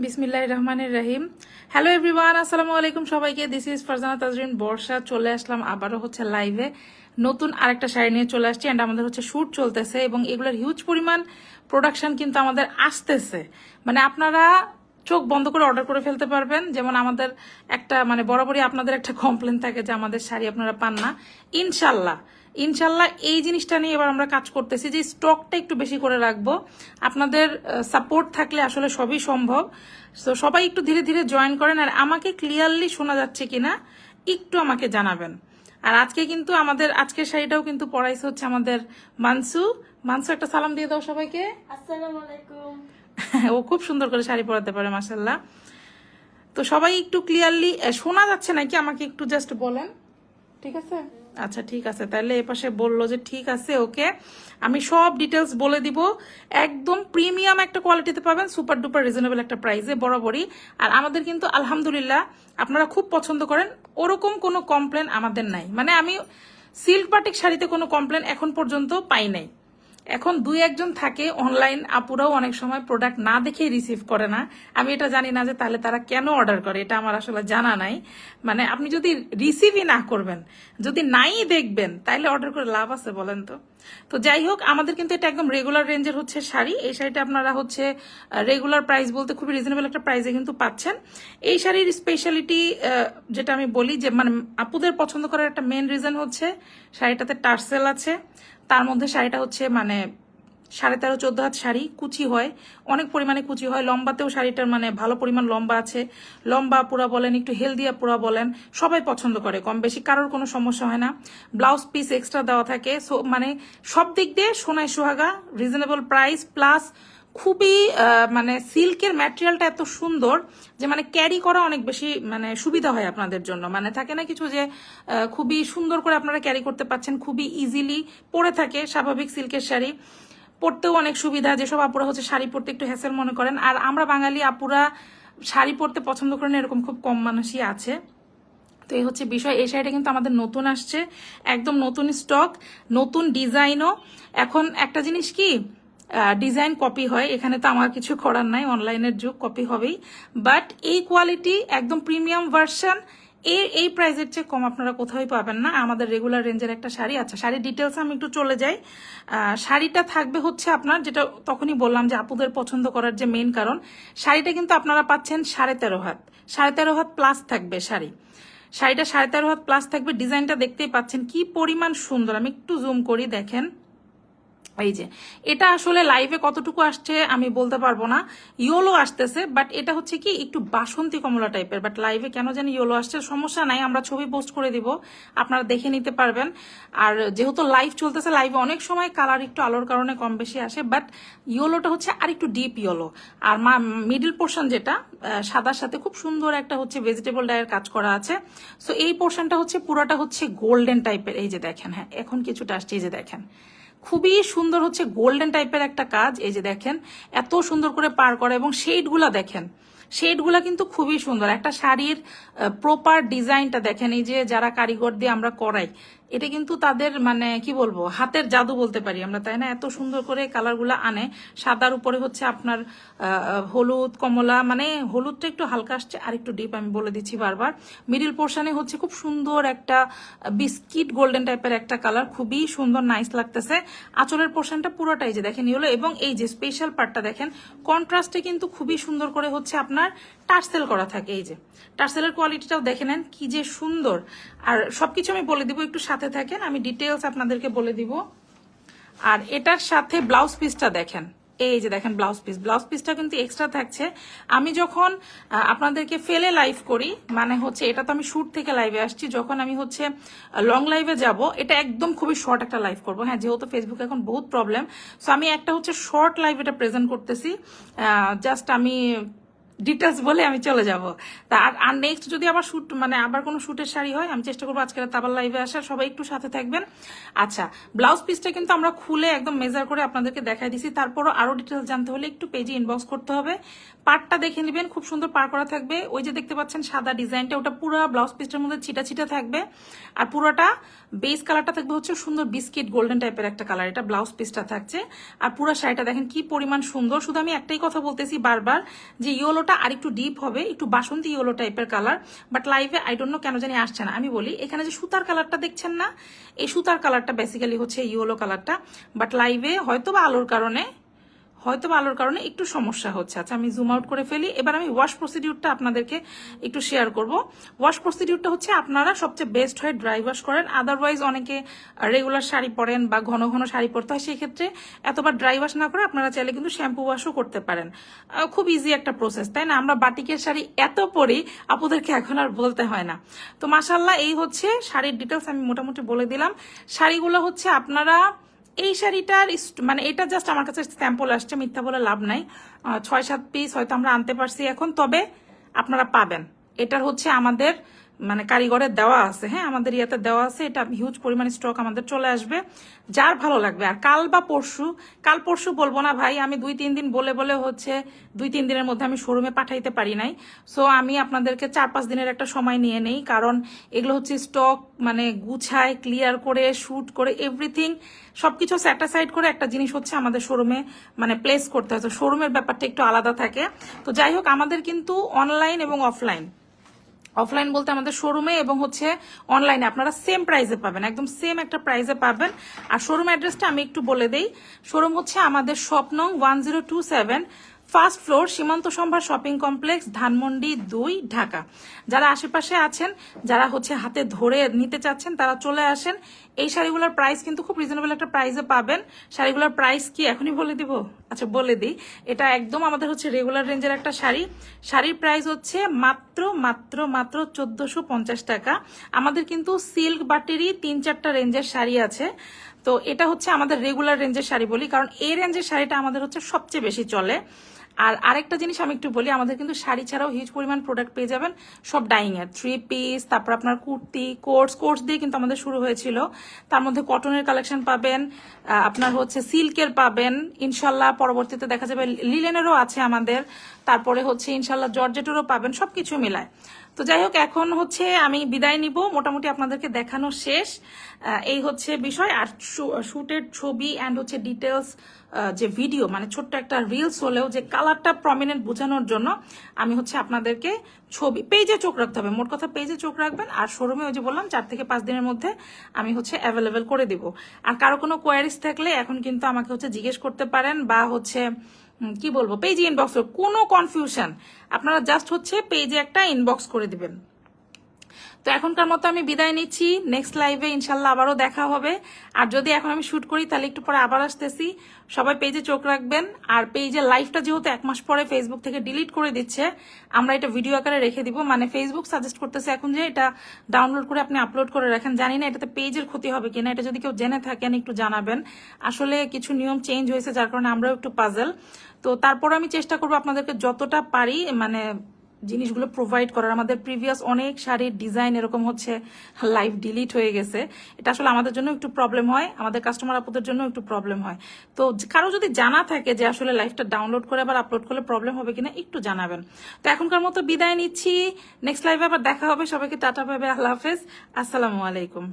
বিসমিল্লাহির রহমানির রহিম। Hello everyone, আসসালামু আলাইকুম সবাইকে। দিস ইজ ফারজানা তাজরিন বর্ষা। চলে আসলাম আবারও হচ্ছে লাইভে, নতুন আরেকটা শাড়ি নিয়ে চলে আসছি। অ্যান্ড আমাদের হচ্ছে শ্যুট চলতেছে এবং এগুলোর হিউজ পরিমাণ প্রোডাকশন কিন্তু আমাদের আসতেছে। মানে আপনারা চোখ বন্ধ করে অর্ডার করে ফেলতে পারবেন। যেমন আমাদের একটা মানে বরাবরই আপনাদের একটা কমপ্লেন থাকে যে আমাদের শাড়ি আপনারা পান না। ইনশাল্লাহ ইনশাল্লাহ এই জিনিসটা নিয়ে এবার আমরা কাজ করতেছি যে স্টকটা একটু বেশি করে রাখবো। আপনাদের সাপোর্ট থাকলে আসলে সবই সম্ভব। তো সবাই একটু ধীরে ধীরে জয়েন করেন। আর আমাকে ক্লিয়ারলি শোনা যাচ্ছে কিনা একটু আমাকে জানাবেন। আর আজকে কিন্তু আমাদের আজকের শাড়িটাও কিন্তু পড়াইছে হচ্ছে আমাদের মানসু। মানসু, একটা সালাম দিয়ে দাও সবাইকে। আসসালামু আলাইকুম। ও খুব সুন্দর করে শাড়ি পরাতে পারে মাশাল্লাহ। তো সবাই একটু ক্লিয়ারলি শোনা যাচ্ছে নাকি আমাকে একটু জাস্ট বলেন। ঠিক আছে, আচ্ছা ঠিক আছে। তাহলে এপাশে বললো যে ঠিক আছে, ওকে। আমি সব ডিটেলস বলে দিব। একদম প্রিমিয়াম একটা কোয়ালিটিতে পাবেন, সুপার ডুপার রিজনেবল একটা প্রাইসে বরাবরই। আর আমাদের কিন্তু আলহামদুলিল্লাহ আপনারা খুব পছন্দ করেন, ওরকম কোনো কমপ্লেন আমাদের নাই। মানে আমি সিল্ক বাটিক শাড়িতে কোনো কমপ্লেন এখন পর্যন্ত পাই নাই। এখন দুই একজন থাকে অনলাইন আপুরাও অনেক সময় প্রোডাক্ট না দেখেই রিসিভ করে না। আমি এটা জানি না যে তাহলে তারা কেন অর্ডার করে, এটা আমার আসলে জানা নাই। মানে আপনি যদি রিসিভই না করবেন, যদি নাই দেখবেন, তাহলে অর্ডার করে লাভ আছে বলেন তো? তো যাই হোক, আমাদের কিন্তু এটা একদম রেগুলার রেঞ্জের হচ্ছে শাড়ি। এই শাড়িটা আপনারা হচ্ছে রেগুলার প্রাইস বলতে খুবই রিজনেবল একটা প্রাইসে কিন্তু পাচ্ছেন। এই শাড়ির স্পেশালিটি যেটা আমি বলি যে মানে আপুদের পছন্দ করার একটা মেন রিজন হচ্ছে শাড়িটাতে টার্সেল আছে। তার মধ্যে শাড়িটা হচ্ছে মানে 13.5-14 হাত শাড়ি, কুচি হয়, অনেক পরিমাণে কুচি হয়। লম্বাতেও শাড়িটার মানে ভালো পরিমাণ লম্বা আছে। লম্বা পুরা বলেন, একটু হেলদি পুরা বলেন, সবাই পছন্দ করে, কম বেশি কারোর কোনো সমস্যা হয় না। ব্লাউজ পিস এক্সট্রা দেওয়া থাকে। সো মানে সব দিক দিয়ে সোনায় সোহাগা, রিজনেবল প্রাইস প্লাস খুবই মানে সিল্কের ম্যাটেরিয়ালটা এত সুন্দর যে মানে ক্যারি করা অনেক বেশি মানে সুবিধা হয় আপনাদের জন্য। মানে থাকে না কিছু যে খুবই সুন্দর করে আপনারা ক্যারি করতে পারছেন, খুবই ইজিলি পরে থাকে। স্বাভাবিক সিল্কের শাড়ি পরতেও অনেক সুবিধা। যেসব আপুরা হচ্ছে শাড়ি পরতে একটু হ্যাসেল মনে করেন, আর আমরা বাঙালি আপুরা শাড়ি পরতে পছন্দ করেন এরকম খুব কম মানুষই আছে। তো এই হচ্ছে বিষয়। এই শাড়িটা কিন্তু আমাদের নতুন আসছে, একদম নতুন স্টক, নতুন ডিজাইনও। এখন একটা জিনিস কি, ডিজাইন কপি হয়, এখানে তো আমার কিছু করার নাই, অনলাইনের যুগ, কপি হবেই। বাট এই কোয়ালিটি একদম প্রিমিয়াম ভার্সন, এই প্রাইসের চেয়ে কম আপনারা কোথাও পাবেন না। আমাদের রেগুলার রেঞ্জের একটা শাড়ি। আচ্ছা, শাড়ির ডিটেলস আমি একটু চলে যাই। শাড়িটা থাকবে হচ্ছে আপনার, যেটা তখনই বললাম যে আপুদের পছন্দ করার যে মেইন কারণ, শাড়িটা কিন্তু আপনারা পাচ্ছেন 13.5 হাত, 13.5 হাত প্লাস থাকবে শাড়ি। শাড়িটা 13.5 হাত প্লাস থাকবে। ডিজাইনটা দেখতেই পাচ্ছেন কি পরিমাণ সুন্দর। আমি একটু জুম করি, দেখেন। এই যে এটা আসলে লাইভে কতটুকু আসছে আমি বলতে পারবো না। ইয়েলো আসতেছে, বাট এটা হচ্ছে কি একটু বাসন্তী কমলা টাইপের, বাট লাইভে কেন জানি ইয়েলো আসছে। সমস্যা নাই, আমরা ছবি পোস্ট করে দিব, আপনারা দেখে নিতে পারবেন। আর যেহেতু লাইভ চলতেছে, লাইভে অনেক সময় কালার একটু আলোর কারণে কম বেশি আসে, বাট ইয়েলোটা হচ্ছে আর একটু ডিপ ইয়েলো। আর মিডল পোর্শন যেটা সাদার সাথে খুব সুন্দর একটা হচ্ছে ভেজিটেবল ডায়ের কাজ করা আছে। সো এই পোর্শনটা হচ্ছে পুরোটা হচ্ছে গোল্ডেন টাইপের। এই যে দেখেন, হ্যাঁ এখন কিছুটা আসছে, এই যে দেখেন খুবই সুন্দর হচ্ছে গোল্ডেন টাইপের একটা কাজ। এই যে দেখেন এত সুন্দর করে পার করা, এবং শেডগুলা দেখেন, শেডগুলা কিন্তু খুবই সুন্দর। একটা শাড়ির প্রপার ডিজাইনটা দেখেন। এই যে যারা কারিগর দিয়ে আমরা করাই, এটা কিন্তু তাদের মানে কি বলবো, হাতের জাদু বলতে পারি আমরা, তাই না? এত সুন্দর করে কালারগুলা আনে। সাদার উপরে হচ্ছে আপনার হলুদ কমলা, মানে হলুদটা একটু হালকা আসছে আর একটু ডিপ, আমি বলে দিচ্ছি বারবার। মিডিল পোর্শনে হচ্ছে খুব সুন্দর একটা বিস্কিট গোল্ডেন টাইপের একটা কালার, খুবই সুন্দর, নাইস লাগতেছে। আঁচলের পোর্শনটা পুরোটাই যে দেখেন ইয়েলো, এবং এই যে স্পেশাল পার্টটা দেখেন কন্ট্রাস্টে কিন্তু খুবই সুন্দর করে হচ্ছে আপনার টার্সেল করা থাকে। এই যে টার্সেলের কোয়ালিটিটাও দেখে নেন কি যে সুন্দর। আর সবকিছু আমি বলে দিব, একটু সাথে থাকেন, আমি ডিটেলস আপনাদেরকে বলে দিব। আর এটার সাথে ব্লাউজ পিসটা দেখেন, এই যে দেখেন ব্লাউজ পিসটা কিন্তু এক্সট্রা থাকছে। আমি যখন আপনাদেরকে ফেলে লাইভ করি, মানে হচ্ছে এটা তো আমি শুট থেকে লাইভে আসছি, যখন আমি হচ্ছে লং লাইভে যাব, এটা একদম খুবই শর্ট একটা লাইভ করবো। হ্যাঁ, যেহেতু ফেসবুকে এখন বহুত প্রবলেম, সো আমি একটা হচ্ছে শর্ট লাইভ এটা প্রেজেন্ট করতেছি। জাস্ট আমি ডিটেলস বলে আমি চলে যাব। তা আর নেক্সট যদি আবার শুট মানে আবার কোনো শুটের শাড়ি হয়, আমি চেষ্টা করবো আজকে আবার লাইভে আসার, সবাই একটু সাথে থাকবেন। আচ্ছা, ব্লাউজ পিসটা কিন্তু আমরা খুলে একদম মেজার করে আপনাদেরকে দেখাই দিছি। তারপরও আরো ডিটেলস জানতে হলে একটু পেজে ইনবক্স করতে হবে। পার্টটা দেখে নেবেন, খুব সুন্দর পার করা থাকবে। ওই যে দেখতে পাচ্ছেন সাদা ডিজাইনটা, ওটা পুরো ব্লাউজ পিসটার মধ্যে ছিটা ছিটা থাকবে। আর পুরোটা বেস কালারটা থাকবে হচ্ছে সুন্দর বিস্কিট গোল্ডেন টাইপের একটা কালার, এটা ব্লাউজ পিসটা থাকছে। আর পুরো শাড়িটা দেখেন কি পরিমাণ সুন্দর। শুধু আমি একটাই কথা বলতেছি বারবার, যে ইয়েলোটা ইয়েলোটা আর একটু ডিপ হবে, একটু বাসন্তী ইয়েলো টাইপের কালার, বাট লাইভে আই ডোন্ট নো কেন জানি আসছে না। আমি বলি এখানে যে সুতার কালারটা দেখছেন না, এই সুতার কালারটা বেসিক্যালি হচ্ছে ইয়েলো কালারটা, বাট লাইভে হয়তো বা আলোর কারণে একটু সমস্যা হচ্ছে। আচ্ছা আমি জুম আউট করে ফেলি। এবার আমি ওয়াশ প্রসিডিউরটা আপনাদেরকে একটু শেয়ার করব। ওয়াশ প্রসিডিউরটা হচ্ছে আপনারা সবচেয়ে বেস্ট হয় ড্রাই ওয়াশ করেন। আদারওয়াইজ অনেকে রেগুলার শাড়ি পরেন বা ঘন ঘন শাড়ি পরতে হয়, সেই ক্ষেত্রে এতবার ড্রাই ওয়াশ না করে আপনারা চাইলে কিন্তু শ্যাম্পু ওয়াশও করতে পারেন। খুব ইজি একটা প্রসেস, তাই না? আমরা বাটিকের শাড়ি এত পরি, আপুদেরকে এখন আর বলতে হয় না। তো মাশাল্লাহ এই হচ্ছে শাড়ির ডিটেলস আমি মোটামুটি বলে দিলাম। শাড়িগুলো হচ্ছে আপনারা এই শাড়িটার মানে এটা জাস্ট আমার কাছে স্যাম্পল আসছে, মিথ্যা বলে লাভ নাই। 6-7 পিস হয়তো আমরা আনতে পারছি এখন, তবে আপনারা পাবেন। এটার হচ্ছে আমাদের মানে কারিগরের দেওয়া আছে, হ্যাঁ আমাদের ইয়াতে দেওয়া আছে, এটা হিউজ পরিমাণে স্টক আমাদের চলে আসবে, যার ভালো লাগবে। আর কাল পরশু বলবো না ভাই, আমি 2-3 দিন বলে হচ্ছে 2-3 দিনের মধ্যে আমি শোরুমে পাঠাইতে পারি নাই। সো আমি আপনাদেরকে 4-5 দিনের একটা সময় নিয়ে নেই, কারণ এগুলো হচ্ছে স্টক মানে গুছায় ক্লিয়ার করে শুট করে এভরিথিং সবকিছু স্যাটিসফাইড করে একটা জিনিস হচ্ছে আমাদের শোরুমে মানে প্লেস করতে হয়। তো শোরুমের ব্যাপারটা একটু আলাদা থাকে। তো যাই হোক, আমাদের কিন্তু অনলাইন এবং অফলাইন বলতে আমাদের শোরুমে এবং হচ্ছে অনলাইনে আপনারা সেম প্রাইসে পাবেন, একদম সেম একটা প্রাইসে পাবেন। আর শোরুম অ্যাড্রেসটা আমি একটু বলে দেই। শোরুম হচ্ছে আমাদের শপ নং 1027, ফার্স্ট ফ্লোর, সীমান্ত সম্ভার শপিং কমপ্লেক্স, ধানমন্ডি 2, ঢাকা। যারা আশেপাশে আছেন, যারা হচ্ছে হাতে ধরে নিতে চাচ্ছেন, তারা চলে আসেন। এই শাড়িগুলোর প্রাইস কিন্তু খুব রিজনেবল একটা প্রাইসে পাবেন। শাড়িগুলোর প্রাইস কি এখনই বলে দিব? আচ্ছা বলে দিই। এটা একদম আমাদের হচ্ছে রেগুলার রেঞ্জের একটা শাড়ি। শাড়ির প্রাইস হচ্ছে মাত্র 1450 টাকা। আমাদের কিন্তু সিল্ক বাটিরই 3-4টা রেঞ্জের শাড়ি আছে। তো এটা হচ্ছে আমাদের রেগুলার রেঞ্জের শাড়ি বলি, কারণ এই রেঞ্জের শাড়িটা আমাদের হচ্ছে সবচেয়ে বেশি চলে। আর আরেকটা জিনিস আমি একটু বলি, আমাদের কিন্তু শাড়ি ছাড়াও হিউজ পরিমাণ প্রোডাক্ট পেয়ে যাবেন সব ডাইং এর, 3 পিস, তারপর আপনার কুর্তি, কোর্স দিয়ে কিন্তু আমাদের শুরু হয়েছিল। তার মধ্যে কটনের কালেকশন পাবেন, আপনার হচ্ছে সিল্কের পাবেন, ইনশাল্লাহ পরবর্তীতে দেখা যাবে লিলেনেরও আছে আমাদের, তারপরে হচ্ছে ইনশাল্লাহ জর্জেটেরও পাবেন, সবকিছু মিলায়। তো যাই হোক, এখন হচ্ছে আমি বিদায় নিব, মোটামুটি আপনাদেরকে দেখানো শেষ। এই হচ্ছে বিষয়। আর শুটের ছবি অ্যান্ড হচ্ছে ডিটেলস যে ভিডিও মানে ছোট্ট একটা রিলস হলেও যে কালারটা প্রমিনেন্ট বোঝানোর জন্য আমি হচ্ছে আপনাদেরকে ছবি পেজে চোখ রাখতে হবে, মোট কথা পেজে চোখ রাখবেন। আর শোরুমে ওই যে বললাম 4 থেকে 5 দিনের মধ্যে আমি হচ্ছে অ্যাভেলেবেল করে দিব। আর কারো কোনো কোয়ারিজ থাকলে এখন কিন্তু আমাকে হচ্ছে জিজ্ঞেস করতে পারেন, বা হচ্ছে কি বলবো, পেজে ইনবক্স, কোনো কনফিউশন আপনারা জাস্ট হচ্ছে পেজে একটা ইনবক্স করে দিবেন। তো এখনকার মতো আমি বিদায় নিচ্ছি। নেক্সট লাইভে ইনশাল্লাহ আবারও দেখা হবে। আর যদি এখন আমি শুট করি তাহলে একটু পরে আবার আসতেছি। সবাই পেজে চোখ রাখবেন। আর পেজে লাইভটা যেহেতু 1 মাস পরে ফেসবুক থেকে ডিলিট করে দিচ্ছে, আমরা এটা ভিডিও আকারে রেখে দিব। মানে ফেসবুক সাজেস্ট করতেছে এখন যে এটা ডাউনলোড করে আপনি আপলোড করে রাখেন। জানি না এটাতে পেজের ক্ষতি হবে কিনা, এটা যদি কেউ জেনে থাকেন একটু জানাবেন। আসলে কিছু নিয়ম চেঞ্জ হয়েছে, যার কারণে আমরাও একটু পাজল। তো তারপর আমি চেষ্টা করবো আপনাদেরকে যতটা পারি মানে জিনিসগুলো প্রোভাইড করার। আমাদের প্রিভিয়াস অনেক শাড়ির ডিজাইন এরকম হচ্ছে লাইভ ডিলিট হয়ে গেছে। এটা আসলে আমাদের জন্য একটু প্রবলেম হয়, আমাদের কাস্টমার আপুদের জন্য একটু প্রবলেম হয়। তো কারো যদি জানা থাকে যে আসলে লাইভটা ডাউনলোড করে আবার আপলোড করলে প্রবলেম হবে কিনা একটু জানাবেন। তো এখনকার মতো বিদায় নিচ্ছি। নেক্সট লাইভে আবার দেখা হবে। সবাইকে টাটা, বাই বাই, আল্লাহ হাফেজ, আসসালামু আলাইকুম।